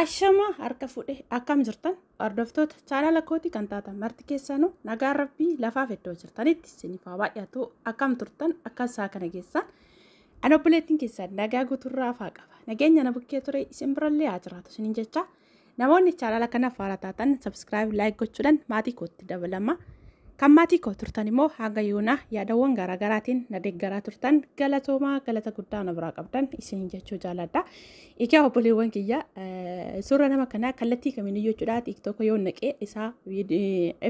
Ashama harka fuudhee akkam jirtan hordoftoota chaanala kooti kan taatan marti keessanuu nagaa rabbii lafaaf iddoo jirtanitti isiniif haa baay'atu akkam turtan akka isaa kana keessan ana obboleettiin keessan nagaa guuturraa afaa qaba nageenya na bukkee ture isin birallee haa jiraatu isiniin jecha namoonni chaanala kanaaf haara taatan subscribe like gochuudhaan maatii kootti dabalama kan maatii koo turtan immoo hanga yoona yaadawwan garaagaraatiin na deeggaraa turtan galatoomaa galata guddaa na biraa qabdan isiniin jechuu jaaladha. Egaa obboleewwan kiyya suuraa nama kanaa kallattii kamiiniyyuu jechuudha TikTok yoo naqee isaa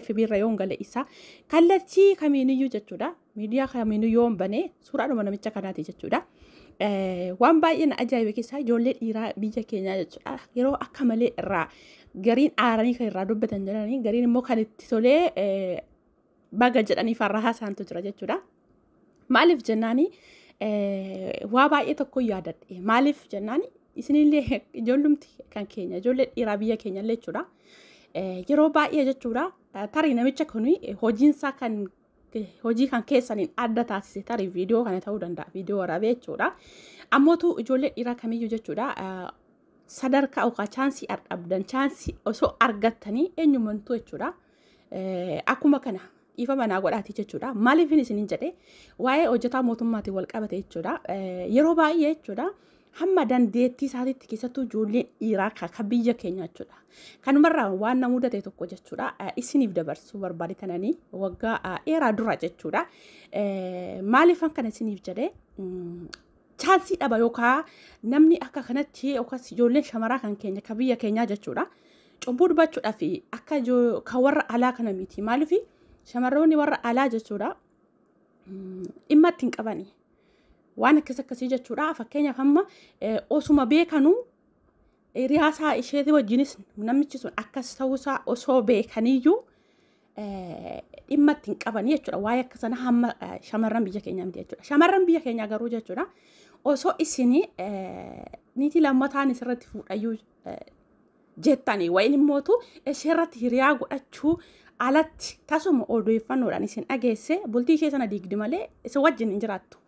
FB irra yoo gale isaa kallattii kamiiniyyuu jechuudha miidiyaa kamiiniyyuu yoo banee suuraadhuma namicha kanaati jechuudha. Waan baay'ee na ajaa'ibe keessaa ijoollee dhiiraa biyya keenyaa jechuudha yeroo akka malee irraa gariin aaranii kan irraa dubbatan jiranii gariin immoo kan itti tolee baga jedhanii farra haasaantu jira jechuudha. Maaliif jennaani waa baay'ee tokko yaadadhe maaliif jennaani isinillee ijoollumti kan keenya ijoollee dhiiraa biyya keenya illee jechuudha. Yeroo baay'ee jechuudha tarii namicha kuni hojiinsaa kan hojii kan keessaniin adda taasise tarii viidiyoo kana ta'uu danda'a viidiyoo waraabee jechuudha. Ammootu ijoollee dhiiraa kamiyyuu jechuudha sadarkaa yookaan chaansii dhabdan chaansii osoo argattanii eenyumantuu jechuudha. Akkuma kana ifa manaa godhaati jechuudha. Maaliifin isiniin jedhee waa'ee hojjetaa mootummaatiin wal qabate jechuudha. Yeroo baay'ee jechuudha hamma dandeettii isaatiitti keessattuu ijoolleen dhiiraa kan biyya keenya jechuudha. Kanumarraa waan na mudate tokko jechuudha. Isiniif dabarsuu barbaadatanii waggaa dheeraa dura jechuudha. Maaliifan kana isiniif jedhee chaansii dhaba yookaan namni akka kanatti yookaas ijoolleen shamaraa kan keenya kan biyya keenyaa jechuudha. Cubbuu dubachuudhaaf akka kan warra alaa kana miti. Maaliif shamarroonni warra alaa jechuudha dhimma ittiin qabani. Waan akkasii jechuudha. Fakkeenyaaf amma osuma beekanuu riyaasaa isheetii wajjinis namichi sun akkas ta'uusaa osoo beekaniyyuu dhimma ittiin qabanii jechuudha. Waa'ee akkasana hamma shamarran biyya keenyaa miti jechuudha. Shamarran biyya keenyaa garuu jechuudha osoo isinii niitii lammataan isirratti fuudhayyuu jettanii wayin immootu isheerratti hiriyaa godhachuu alatti tasuma odeeffannoodhaan isin dhageesse bultii ishee sana diigdi malee isa wajjin hin jiraattu.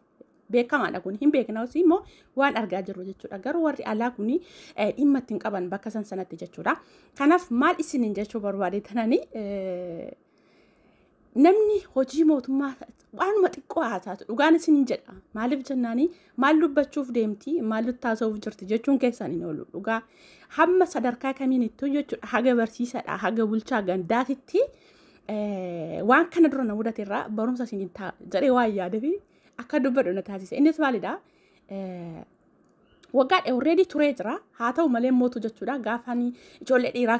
Beekamaadha kun hin beeknaus immoo waan argaa jirru jechuudha. Garuu warri alaa kun dhimma ittiin qaban bakka sanatti jechuudha. Kanaaf maal isiniin jechuu barbaadetananii namni hojii mootummaa waanuma xiqqoo haasaatu dhugaan isiniin jedha. Maaliif jennaanii maal dubbachuuf deemti maal taasisuuf jirti jechuun keessan hin oolu dhugaa. Hamma sadarkaa kamiinittuu jechuudha haga barsiisaadha haga bulchaa gandaatitti waan kana dura na mudate irraa barumsa isiniin ta'a jedhee waan yaadeef akka dubbadhu na taasise. Innis maalidha waggaa already turee jira haa ta'u malee mootu jechuudha gaafanii ijoollee dhiiraa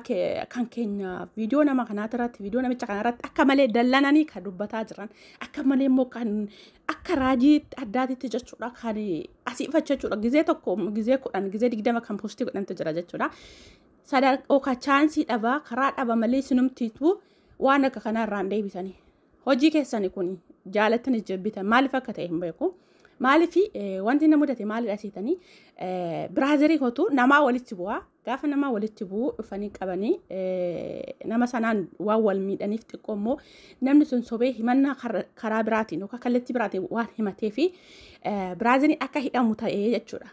kan keenya viidiyoo nama kanaati irratti viidiyoo namicha kana irratti akka malee dallananii kan dubbataa jiran akka malee immoo kan akka raajii addaatitti jechuudha kan asiifacha jechuudha gizee tokko gizee 10 gizee 20 kan poostii godhantu jira jechuudha. Sadarkaa chaansii dhabaa karaa dhaba malee sinumtiitu waan akka kanaa irraan deebisanii hojii keessanii kun jaalatanii jibbitan maaliif akka ta'e hin beeku. Maaliif wanti na mudate maalidha seetanii biraazarii kootu namaa walitti bu'aa gaafa namaa walitti bu'uu dhufanii qabanii nama sanaan waan wal miidhaniif xiqqoo immoo namni sun sobee himannaa karaa biraatiin yookaan kallattii biraatiin waan himatee fi biraazarii akka hidhamu ta'ee jechuudha.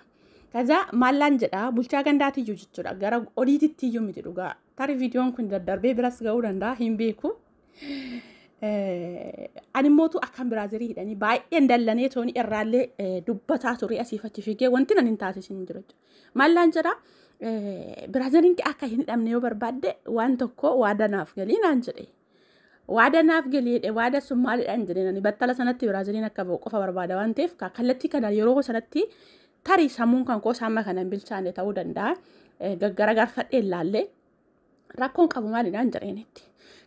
Kaza maallaan jedha bulchaa gandaatiyyuu jechuudha gara oliitittiyuu miti dhugaa tarii viidiyoon kun daddarbee biras ga'uu danda'a hin beeku. Animootu akkan biraazarii hidhanii baay'een dallanee tooni irraallee dubbataa ture asiifachi figee wanti nan hin taasisin jiru. Maallaan jedha biraazariin akka hin hidhamne yoo barbaadde waan tokko waadanaaf galii naan jedhe. Waadanaaf galii waada sun maalidhaan jedhe nani battala sanatti biraazariin akka ba'u qofa barbaada waan ta'eef kallattii kana yeroo sanatti tarii sammuun kan koo saamma kana hin bilchaanne ta'uu danda'a. Gaggaragarfadhee ilaallee rakkoon qabu maalidhaan jedheenitti.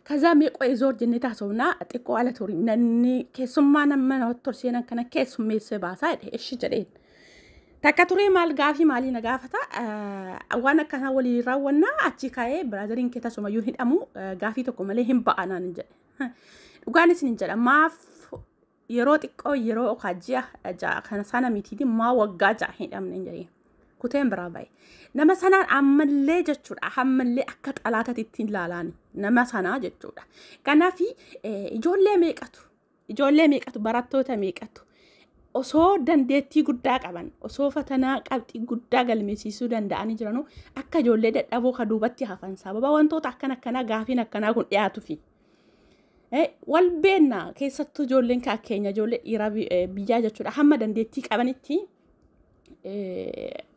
Kaza meeqoo ezoor jennee taasifnaa xiqqoo ala ture namni keessummaa nama tolseenan kana keessummeessee baasaa ishi jedheen. Takka turee maal gaafii maalii na gaafata waan akkanaa walii raawwannaa achi kaa'ee biraazariin kee tasumayyuu hidhamu gaafii tokko malee hin ba'anaan hin jedhe. Dhugaan isin hin jedha maaf yeroo xiqqoo yeroo ji'a kana sana mitiiti maa waggaa ja'a hidhamne hin jedheen. Kuteen biraa baay'ee. Nama sanaan ammallee jechuudha ammallee akka xalaatatti ittiin ilaalaan nama sanaa jechuudha. Kanaaf ijoollee meeqatu barattoota meeqatu osoo dandeettii guddaa qaban osoo fatanaa qabxii guddaa galmeessisuu danda'anii jiranu akka ijoollee dadhaboo ka duubatti hafan sababa wantoota akkanaa gaafiin akkanaa kun dhiyaatuufi. Wal beennaa keessattuu ijoolleen keenya ijoollee dhiiraa biyyaa jechuudha hamma dandeettii qabanitti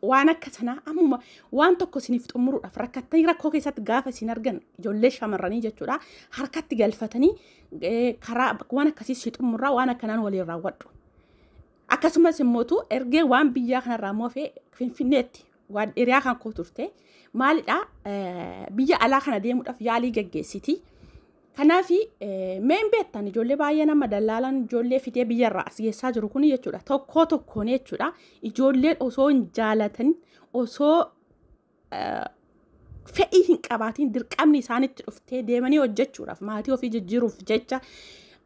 waan akka sanaa ammuma waan tokko isiniif xumuruudhaaf rakkattanii rakkoo keessatti gaafa isin argan ijoollee shamarranii jechuudha harkatti galfatanii karaa waan akkasii si xumurraa waan akkanaan waliin raawwadhu. Akkasumas immootu ergee waan biyyaa kanarraa moofee Finfinneetti waan hiriyaa kan koo turte maalidha biyya alaa kana deemuudhaaf yaalii gaggeessiti. Kanaafi meen beektan ijoollee baay'ee nama dallaalan ijoollee fidee biyyarraa as geessaa jiru kun jechuudha tokkoon jechuudha ijoolleen osoo hin jaalatan osoo fedhii hin qabaatiin dirqamni isaanitti dhuftee deemanii hojjechuudhaaf maatii ofii jijjiiruuf jecha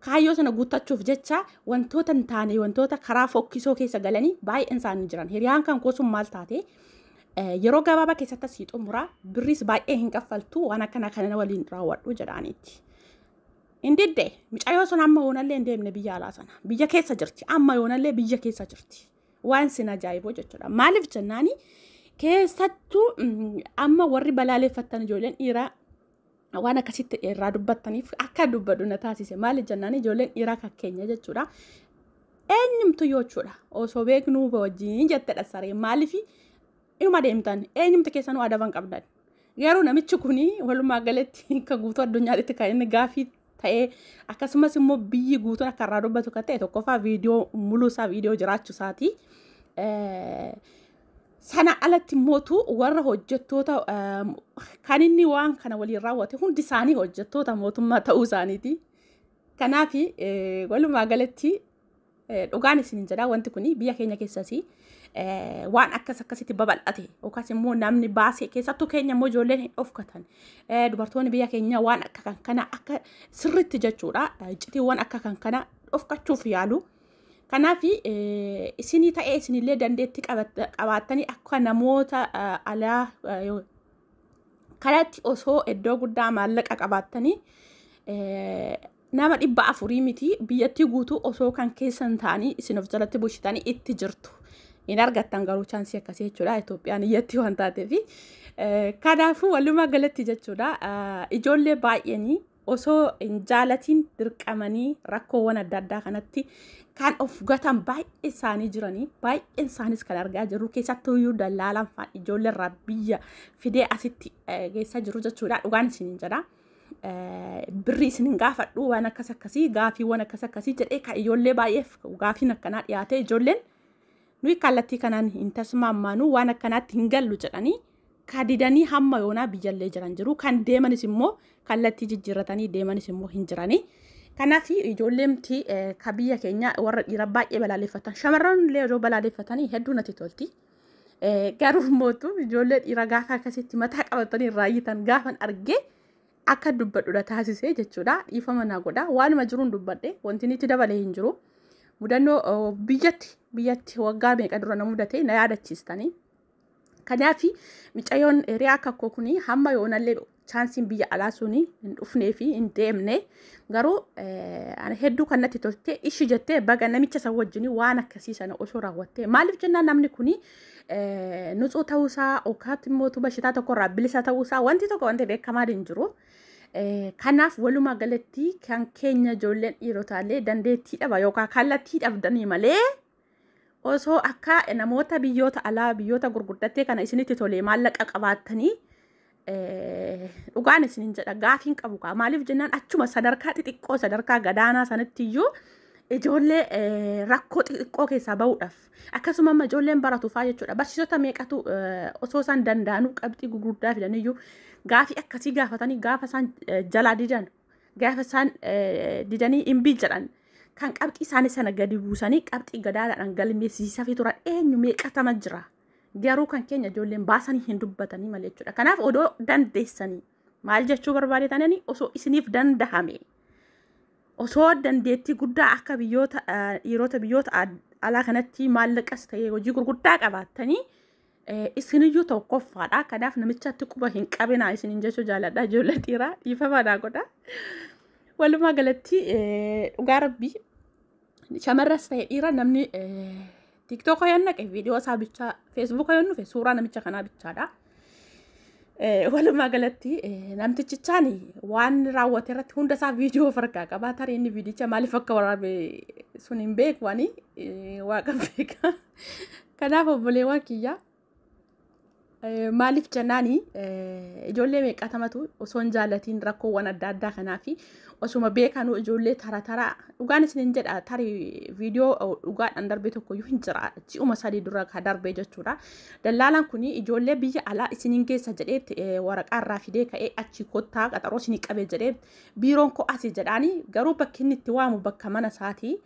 kaayyoo sana guuttachuuf jecha wantoota hin taane wantoota karaa fokkisoo keessa galanii baay'een isaanii jiran hiriyaan kan koosun maal taate yeroo gabaabaa keessatti asii xumuraa birris baay'ee hin kaffaltu waan akkana kana waliin raawwadhu jedhaaniiti. Indidde micaayoo sun amma yoonallee hin deemne biyya alaa sana biyya keessa jirti amma yoonallee biyya keessa jirti waan sin ajaa'iboo jechuudha. Maaliif jennaani keessattuu amma warri balaaleffattan ijoolleen dhiiraa waan akkasitti irraa dubbattaniif akka dubbadhu na taasise maaliif jennaani ijoolleen dhiiraa kan keenya jechuudha eenyumtu jechuudha osoo beeknuu wajjin jettedha saree maaliif inuma deemtan eenyumtu keessanuu adaban qabdan garuu namichi kuni walumaa galatti ka guutuu addunyaatti kan inni gaafii ta'ee akkasumas immoo biyyi guutuun akka irraa dubbatu kan ta'e tokkoffaa viidiyoo muluusaa viidiyoo jiraachuu isaati. Sana alatti mootu warra hojjettoota kan inni waan kana waliin raawwate hundi isaanii hojjettoota mootummaa ta'uu isaaniiti. Kanaaf walumaa galatti dhugaan isin jedhaa wanti kun biyya keenya keessatti waan akkasitti babal'ate yookaas immoo namni baasee keessattuu keenya immoo ijoolleen hin dhofkatan dubartoonni biyya keenya waan akka kana akka sirritti jechuudha icitiiwwan akka kana dhofkachuuf yaalu. Kanaaf isinii ta'ee isinillee dandeettii qabaattanii akka namoota alaa kanatti osoo iddoo guddaa maallaqa qabaattanii nama 400 miti biyyattii guutuu osoo kan keessan ta'anii isin of jalatti bulchitanii itti jirtu. In argattan garuu chaansii akkasii jechuudha Itoophiyaan iyyatti waan taateef kanaafuu walumaa galatti jechuudha ijoollee baay'eenii osoo hin jaalatiin dirqamanii rakkoowwan adda addaa kanatti kan of gatan baay'ee isaanii jiranii baay'een isaanis kan argaa jirru keessattuu iyyuu dallaalaan fa'aa ijoollee irraa biyya fidee asitti geessaa jiru jechuudha dhugaan isiniin jedha. Birri isin gaafadhu waan akkasii gaafiiwwan akkasii jedhee kan ijoollee baay'eef gaafiin akkanaa dhiyaate ijoolleen nuyi kallattii kanaan hin tasmaammaanu waan akkanaatti hin gallu jedhanii kadidanii hamma yoonaa biyyallee jiran jiru kan deemanis immoo kallattii jijjiirratanii deemanis immoo hin jiranii. Kanaaf ijoolleemti ka biyya keenya warra dhiira baay'ee balaaleffatan shamarran illee yeroo balaaleffatanii hedduu natti tolti. Garuu mootu ijoollee dhiira gaafa akkasitti mataa qabatanii raayyitan gaafan argee akka dubbadhu taasisee jechuudha dhiifama naa godha waanuma jiruun dubbadhe wanti itti dabalee hin jiru. Mudannoo biyyatti waggaa meeqa dura na mudate na yaadachiistanii. Kanaaf micaayoon hiriyaa akka kuni hamma yoonallee chaansiin biyya alaa suni hin dhufnee fi hin deemne garuu ana hedduu kan natti tolte ishi jettee baga namicha san wajjin waan akkasii sana osoo raawwattee maaliif jennaan namni kuni nutsuu ta'uusaa yookaan immoo bashitaa tokkorraa bilisa ta'uusaa wanti tokko wanti beekamaa hin jiru. Kanaaf walumaa galatti kan keenya ijoolleen dhiirotaallee dandeettii dhaba yookaan kallattii dhabdanii malee osoo akka namoota biyyoota alaa biyyoota gurguddattee kana isinitti tolee maallaqa qabaattanii dhugaan isinin jedha gaafiin qabu kaa maaliif jennaan achuma sadarkaa xixiqqoo sadarkaa gadaanaa sanatti iyyuu ijoollee rakkoo xixiqqoo keessaa bahuudhaaf akkasuma amma ijoolleen baratuufaa jechuudha barsiisota meeqatu osoo isaan danda'anuu qabxii gurguddaa fidaniyyuu gaafii akkasii gaafatanii gaafa isaan jalaa didan gaafa isaan didanii imbii jedhan kan qabxii isaanii sana gadi buusanii qabxii gadaadhaan galmeessisaa fi turan eenyu meeqatama jira garuu kan keenya ijoolleen baasanii hin dubbatanii malee jechuudha. Kanaaf odoo dandeessanii maal jechuu barbaadeetanii osoo isiniif dandahame osoo dandeettii guddaa akka dhiirota biyyoota alaa kanatti maallaqas ta'ee hojii gurguddaa qabaattanii isiniyyuu tokkoffaadha. Kanaaf namichatti quba hin qabinaa isiniin jechuu jaaladha ijoollee dhiiraa dhiifama naa godha. Walumaa galatti dhugaa rabbii shamarras ta'e dhiira namni TikTok yoo naqe viidiyoo isaa bicha Facebook yoo nufe suuraa namicha kanaa bichaadha. Walumaa galatti namtichichaan waan raawwate irratti hunda isaa viidiyoo fargaa qaba. Tarii inni viidicha maaliif akka waraabe sun hin beeku ani waaqa beeka. Kanaaf obboleewwan kiyya maaliif jennaani ijoollee meeqatamatu osoo hin jaallatiin rakkoowwan adda addaa kanaafi osuma beekanuu ijoollee tara dhugaan isin jedha tarii viidiyoo dhugaadhaan darbe tokko iyyuu hin jira ji'uma sadii dura ka darbe jechuudha. Dallaalaan kun ijoollee biyya alaa isiniin geessa jedhee waraqaa irraa fidee ka'ee achi kottaa qaxaroo isinii qabee jedhee biiroon ko'asii jedhaanii garuu bakki inni itti waamu bakka mana isaatii.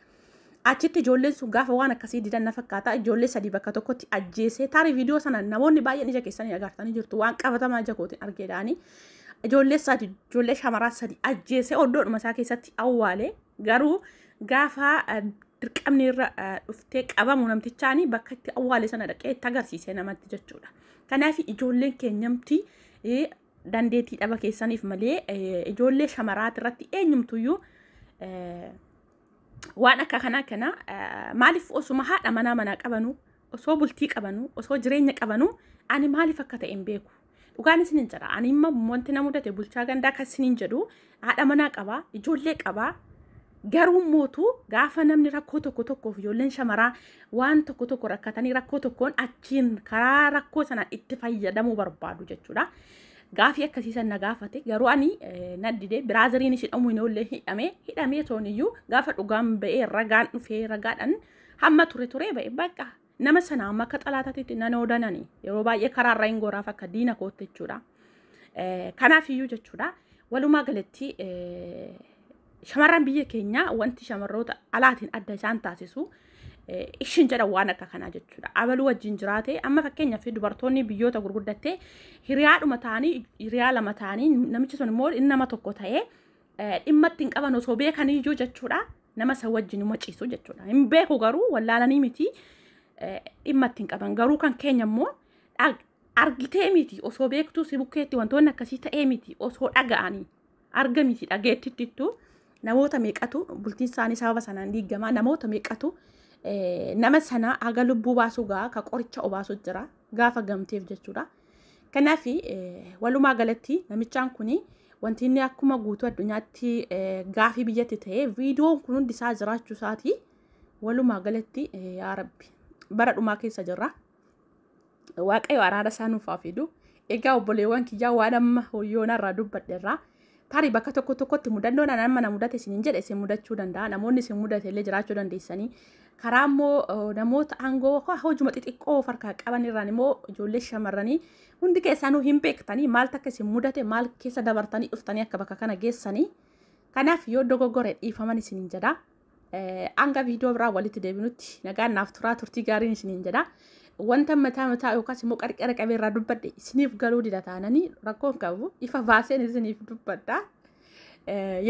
Achitti ijoolleen sun gaafa waan akkasii didan na fakkaata ijoollee sadii bakka tokkotti ajjeesee tarii viidiyoo sana namoonni baay'een ija keessanii agartanii jirtu waan qabatamaa ija kootiin argeedhaani. Ijoollee shamaraa sadii ajjeesee oddoodhuma isaa keessatti awwaale garuu gaafa dirqamni irra dhuftee qabamu namtichaani bakka itti awwaale sana dhaqee itti agarsiisee namatti jechuudha. Kanaaf ijoolleen keenyamti dandeettii dhaba keessaniif malee ijoollee shamaraati irratti eenyumtuyyuu waan akka kana maaliif osuma haadha manaa qabanu osoo bultii qabanu osoo jireenya qabanu ani maaliif akka ta'e hin beeku. Dhugaan isin jira ani imma wanti na mudate bulchaa gandaa kan isin jedhu haadha manaa qaba ijoollee qaba garuu mootu gaafa namni rakkoo tokkoof ijoolleen shamaraa waan tokko rakkatanii rakkoo tokkoon achiin karaa rakkoo sana itti fayyadamuu barbaadu jechuudha. Gaafii akkasiisan na gaafate garuu ani naddide biraazariin isin dhamu hin oolle hidhamee tooniyyuu gaafa dhugaan ba'ee ragaan dhufee ragaadhaan hamma ture ba'e bakka nama sana amma akka xalaataatti nan odanani yeroo baay'ee karaarra hin goraaf akka diina kootte jechuudha. Kanaaf iyyuu jechuudha walumaa galatti shamarran biyya keenya wanti shamarroota alaatiin adda isaan taasisu ishin jedha waan akka kanaa jechuudha. Abaluu wajjin jiraate amma fakkeenyaaf dubartoonni biyyoota gurguddattee hiriyaadhuma ta'anii hiriyaa lama ta'anii namichi sun immoo inni nama tokko ta'ee dhimma ittiin qaban osoo beekaniyyuu jechuudha nama isa wajjin maciisu jechuudha. Hin beeku garuu wallaalanii miti dhimma ittiin qaban garuu kan keenya immoo argitee miti osoo beektuu si bukkeetti wantoonni akkasii ta'ee miti osoo dhaga'anii arga miti dhageettittu namoota meeqatu bultiin isaanii sababa sanaan diigamaa namoota meeqatu nama sana haga lubbuu baasuu ka qoricha obaasu jira gaafa gamteef jechuudha. Kanaaf walumaa galatti namichaan kuni wanti inni akkuma guutuu addunyaatti gaafii biyyatti ta'ee viidiyoon kun hundi isaa jiraachuu isaati. Walumaa galatti yaa rabbi bara dhumaa keessa jirra. Waaqayyo araara isaa nuuf haa fidu. Egaa obboleewwan kiyyaa waan amma hoyyoon irraa dubbadheerra. Tarii bakka tokkotti mudannoon nama na mudate isin jedhe isin mudachuu danda'a. Namoonni isin mudate illee jiraachuu dandeessanii. Karaa immoo namoota aangoo hojuma xixiqqoo farkaa qaban irraan immoo ijoollee shamarranii hundi keessanuu hin beektanii maal takka isin mudate maal keessa dabartanii dhuftanii akka bakka kana geessanii. Kanaaf yoo dogoggore dhiifaman isin jedha. Hanga viidiyoo biraa walitti deebinutti nagaan naaf turaa turtii gaariin isin jedha. Wanta mataa yookaas immoo qarqara qabeerraa dubbadde isiniif galuu dida taananii rakkoon qabu ifa baaseen isiniif dubbadda.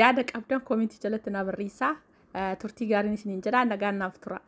Yaada qabdan koomentii jalatti na barreessaa. Turtii gaariin isin jedha nagaan naaf turaa.